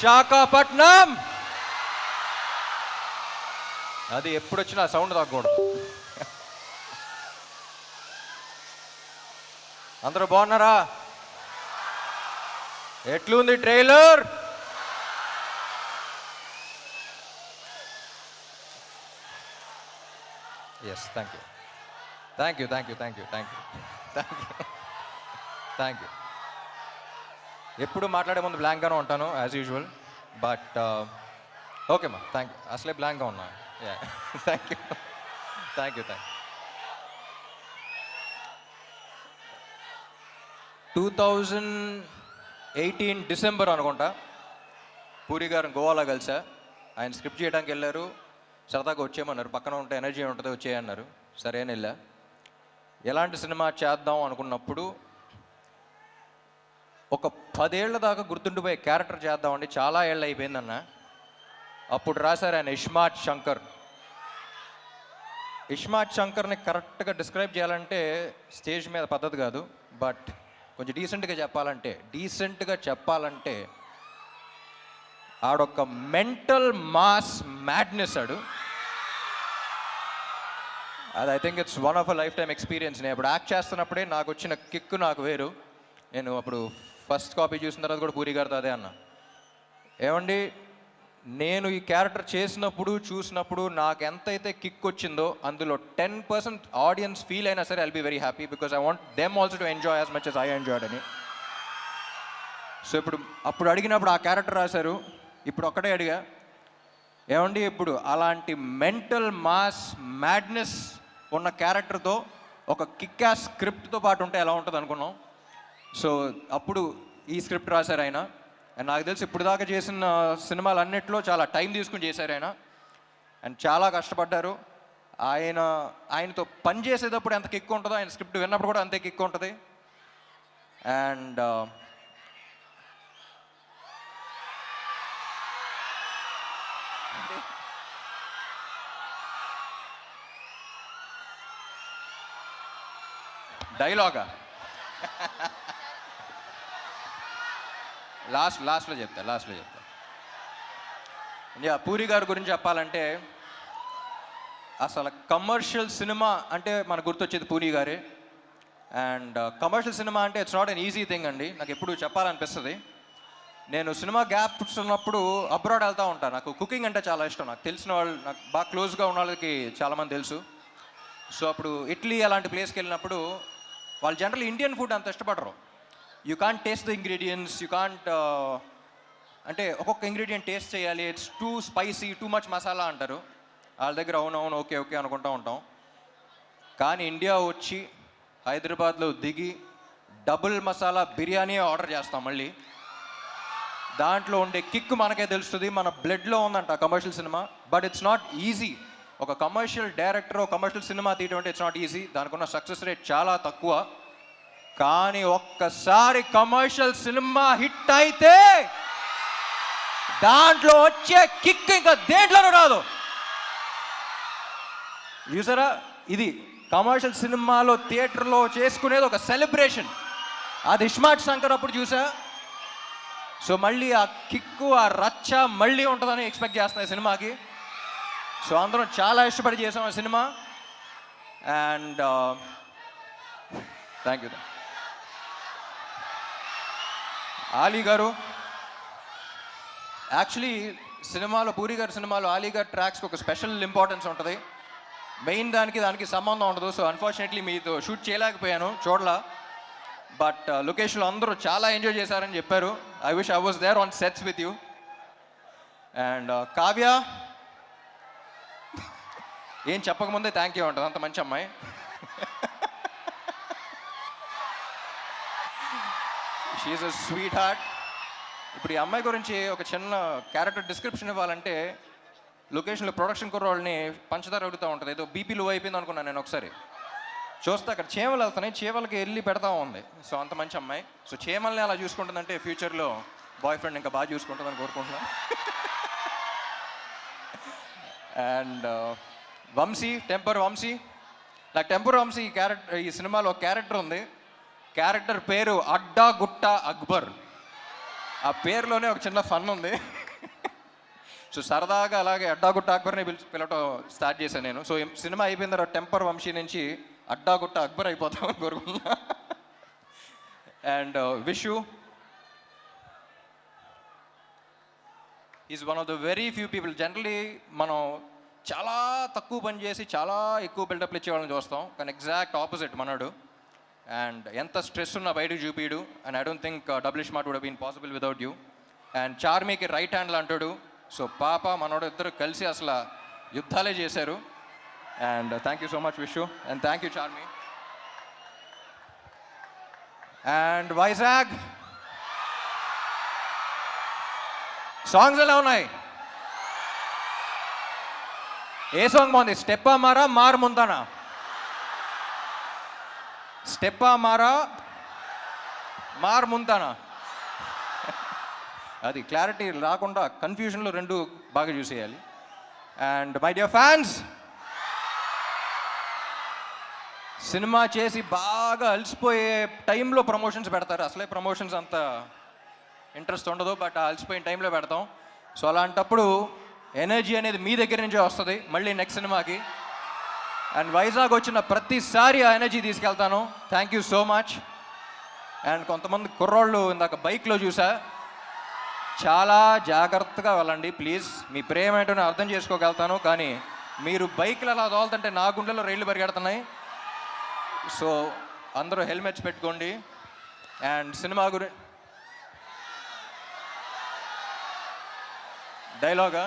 విశాఖపట్నం. అది ఎప్పుడు వచ్చినా సౌండ్ తగ్గకూడదు. అందరూ బాగున్నారా? ఎట్లుంది trailer? Yes, thank you thank you thank you thank you thank you thank you thank you. ఎప్పుడు మాట్లాడే ముందు బ్లాంక్గానే ఉంటాను యాజ్ యూజువల్, బట్ ఓకే మా, థ్యాంక్ యూ. అసలే బ్లాంక్గా ఉన్నా. Thank you thank you thank you. 2018 December అనుకుంటా పూరి గారిని గోవాలో కలిసా. ఆయన స్క్రిప్ట్ చేయడానికి వెళ్ళారు, సరదాగా వచ్చేయమన్నారు. పక్కన ఉంటే ఎనర్జీ ఉంటుంది, వచ్చేయన్నారు. సరే అని వెళ్ళా. ఎలాంటి సినిమా చేద్దాం అనుకున్నప్పుడు ఒక 10 ఏళ్ల దాకా గుర్తుండిపోయే క్యారెక్టర్ చేద్దామండి. చాలా ఏళ్ళు అయిపోయిందన్న. అప్పుడు రాశారు ఆయన ఇస్మార్ట్ శంకర్. ఇస్మార్ట్ శంకర్ని కరెక్ట్గా డిస్క్రైబ్ చేయాలంటే స్టేజ్ మీద పద్ధతి కాదు, బట్ కొంచెం డీసెంట్గా చెప్పాలంటే ఆడొక్క మెంటల్ మాస్ మ్యాడ్నెస్ ఆడు. అది I think it's one of a life time experience. నేను అప్పుడు యాక్ట్ చేస్తున్నప్పుడే నాకు వచ్చిన కిక్ నాకు వేరు. నేను అప్పుడు ఫస్ట్ కాపీ చూసిన తర్వాత కూడా పూరి గారితో అదే అన్నా, ఏమండి నేను ఈ క్యారెక్టర్ చూసినప్పుడు నాకు ఎంతైతే కిక్ వచ్చిందో అందులో 10% ఆడియన్స్ ఫీల్ అయినా సరే I'll be very happy, because I want them also to enjoy as much as I enjoyed అని. సో అప్పుడు అడిగినప్పుడు ఆ క్యారెక్టర్ రాశారు. ఇప్పుడు ఒక్కటే అడిగా, ఏమండి ఇప్పుడు అలాంటి మెంటల్ మాస్ మ్యాడ్నెస్ ఉన్న క్యారెక్టర్తో ఒక కిక్ యాస్ స్క్రిప్ట్తో పాటు ఉంటే ఎలా ఉంటుంది అనుకున్నాం. సో అప్పుడు ఈ స్క్రిప్ట్ రాశారు ఆయన. అండ్ నాకు తెలిసి ఇప్పుడు దాకా చేసిన సినిమాలన్నిట్లో చాలా టైం తీసుకుని చేశారు ఆయన. అండ్ చాలా కష్టపడ్డారు. ఆయనతో పని చేసేటప్పుడు ఎంత కిక్ ఉంటుందో ఆయన స్క్రిప్ట్ విన్నప్పుడు కూడా అంతే కిక్ ఉంటుంది. అండ్ డైలాగా లాస్ట్లో చెప్తా. పూరి గారి గురించి చెప్పాలంటే అసలు కమర్షియల్ సినిమా అంటే మనకు గుర్తొచ్చేది పూరి గారే. అండ్ కమర్షియల్ సినిమా అంటే it's not an easy thing అండి. నాకు ఎప్పుడు చెప్పాలనిపిస్తుంది. నేను సినిమా గ్యాప్స్ ఉన్నప్పుడు అబ్రాడ్ వెళ్తూ ఉంటాను. నాకు కుకింగ్ అంటే చాలా ఇష్టం. నాకు తెలిసిన వాళ్ళు, నాకు బాగా క్లోజ్గా ఉన్న వాళ్ళకి చాలామంది తెలుసు. సో అప్పుడు ఇటలీ అలాంటి ప్లేస్కి వెళ్ళినప్పుడు వాళ్ళు జనరల్ ఇండియన్ ఫుడ్ అంత ఇష్టపడరు. You can't taste the ingredients, you can't అంటే ఒక్కొక్క ఇంగ్రీడియంట్ టేస్ట్ చేయాలి, it's two spicy, too much masala అంటారు. వాళ్ళ దగ్గర అవునవును ఓకే ఓకే అనుకుంటూ ఉంటాం. కానీ ఇండియా వచ్చి హైదరాబాద్లో దిగి డబుల్ మసాలా బిర్యానీ ఆర్డర్ చేస్తాం. మళ్ళీ దాంట్లో ఉండే కిక్ మనకే తెలుస్తుంది. మన బ్లడ్లో ఉందంట commercial cinema. But it's not easy. ఒక కమర్షియల్ డైరెక్టర్ ఒక కమర్షియల్ సినిమా తీయడం అంటే ఇట్స్ నాట్ ఈజీ. దానికి ఉన్న సక్సెస్ రేట్ చాలా తక్కువ. కానీ ఒక్కసారి కమర్షియల్ సినిమా హిట్ అయితే దాంట్లో వచ్చే కిక్ ఇంకా దేంట్లోనూ రాదు. చూసారా, ఇది కమర్షియల్ సినిమాలో థియేటర్లో చేసుకునేది ఒక సెలబ్రేషన్. అది ఇస్మార్ట్ శంకర్ అప్పుడు చూసా. సో మళ్ళీ ఆ కిక్కు, ఆ రచ్చ మళ్ళీ ఉంటుందని ఎక్స్పెక్ట్ చేస్తున్నాయి సినిమాకి. సో అందరం చాలా ఇష్టపడి చేసాం ఆ cinema. And thank you. Ali గారు యాక్చువల్లీ పూరి గారి సినిమాలో ఆలీ గారి ట్రాక్స్కి ఒక స్పెషల్ ఇంపార్టెన్స్ ఉంటుంది. మెయిన్ దానికి సంబంధం ఉండదు. సో అన్ఫార్చునేట్లీ మీతో షూట్ చేయలేకపోయాను, చూడలా. బట్ లొకేషన్లో అందరూ చాలా ఎంజాయ్ చేశారని చెప్పారు. I wish I was there on sets with you. And Kavya ఏం చెప్పకముందే థ్యాంక్ యూ ఉంటుంది, అంత మంచి అమ్మాయి. She's a sweet heart. ఇప్పుడు ఈ అమ్మాయి గురించి ఒక చిన్న క్యారెక్టర్ డిస్క్రిప్షన్ ఇవ్వాలంటే లొకేషన్లో ప్రొడక్షన్ కుర్రోళ్ళని పంచదార అడుగుతూ ఉంటుంది. ఏదో బీపీ లో అయిపోయింది అనుకున్నాను నేను. ఒకసారి చూస్తే అక్కడ చీమలు వెళ్తున్నాయి, చీమలకి వెళ్ళి పెడతా ఉంది. సో అంత మంచి అమ్మాయి. సో చీమల్ని అలా చూసుకుంటుందంటే ఫ్యూచర్లో బాయ్ ఫ్రెండ్ ఇంకా బాగా చూసుకుంటుందని కోరుకుంటున్నాను. And temper Vamsi. నాకు టెంపర్ వంశీ ఈ సినిమాలో ఒక క్యారెక్టర్ ఉంది. క్యారెక్టర్ పేరు అడ్డా గుట్ట అక్బర్. ఆ పేరులోనే ఒక చిన్న ఫన్ ఉంది. సో సరదాగా అలాగే అడ్డాగుట్ట అక్బర్ని పిలవటం స్టార్ట్ చేశాను నేను. సో సినిమా అయిపోయిన తర్వాత టెంపర్ వంశీ నుంచి అడ్డాగుట్ట అక్బర్ అయిపోతామని కోరుకున్నా. And Vishu is one of the very few people. Generally మనం చాలా తక్కువ పని చేసి చాలా ఎక్కువ బిల్డప్లు ఇచ్చేవాళ్ళని చూస్తాం, కానీ ఎగ్జాక్ట్ ఆపోజిట్ మనోడు. అండ్ ఎంత స్ట్రెస్ ఉన్నా బయటకు చూపిడు. And I don't think double smart would have been possible without you. And చార్మీకి రైట్ హ్యాండ్లు అంటాడు. సో పాప మనోడు ఇద్దరు కలిసి అసలు యుద్ధాలే చేశారు. And thank you so much Vishu, and thank you Charmi. And Vizag songs ఎలా ఉన్నాయి? ఏ సాంగ్ బాగుంది? స్టెప్పా మారా మార్ ముందానా? స్టెప్పా మారా మార్ ముందానా? అది క్లారిటీ రాకుండా కన్ఫ్యూజన్లో రెండు బాగా చూసేయాలి. And my dear fans, cinema చేసి బాగా అలసిపోయే టైంలో ప్రమోషన్స్ పెడతారు. అసలే ప్రమోషన్స్ అంత ఇంట్రెస్ట్ ఉండదు, బట్ ఆ అలసిపోయిన టైంలో పెడతాం. సో అలాంటప్పుడు ఎనర్జీ అనేది మీ దగ్గర నుంచే వస్తుంది మళ్ళీ నెక్స్ట్ సినిమాకి. అండ్ వైజాగ్ వచ్చిన ప్రతిసారి ఆ ఎనర్జీ తీసుకెళ్తాను. Thank you so much. And కొంతమంది కుర్రోళ్ళు ఇందాక బైక్లో చూసా, చాలా జాగ్రత్తగా వెళ్ళండి ప్లీజ్. మీ ప్రేమ ఏంటో నేను అర్థం చేసుకోగలుగుతాను, కానీ మీరు బైక్లు అలా తోలుతుంటే నా గుండెలో రైళ్లు పరిగెడుతున్నాయి. సో అందరూ హెల్మెట్స్ పెట్టుకోండి. అండ్ సినిమా డైలాగా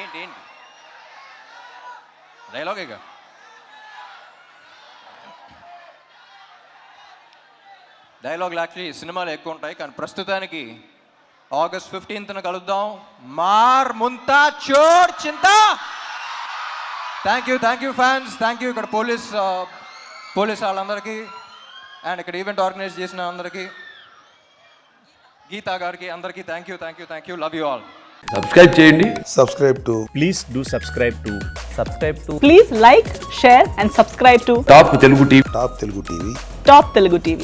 ఏంటి డైలాగేగా? డైలాగులు యాక్చువల్లీ సినిమాలు ఎక్కువ ఉంటాయి, కానీ ప్రస్తుతానికి August 15th కలుద్దాం. మార్ ముంతా చోర్ చింతా. Thank you fans, thank you ఇక్కడ పోలీస్ వాళ్ళందరికీ, అండ్ ఇక్కడ ఈవెంట్ ఆర్గనైజ్ చేసిన అందరికీ, గీతా గారికి, అందరికీ thank you. Love you all. Subscribe చేయండి. Please do subscribe to Please like, share and subscribe to top Telugu TV. Top Telugu TV. Top Telugu TV.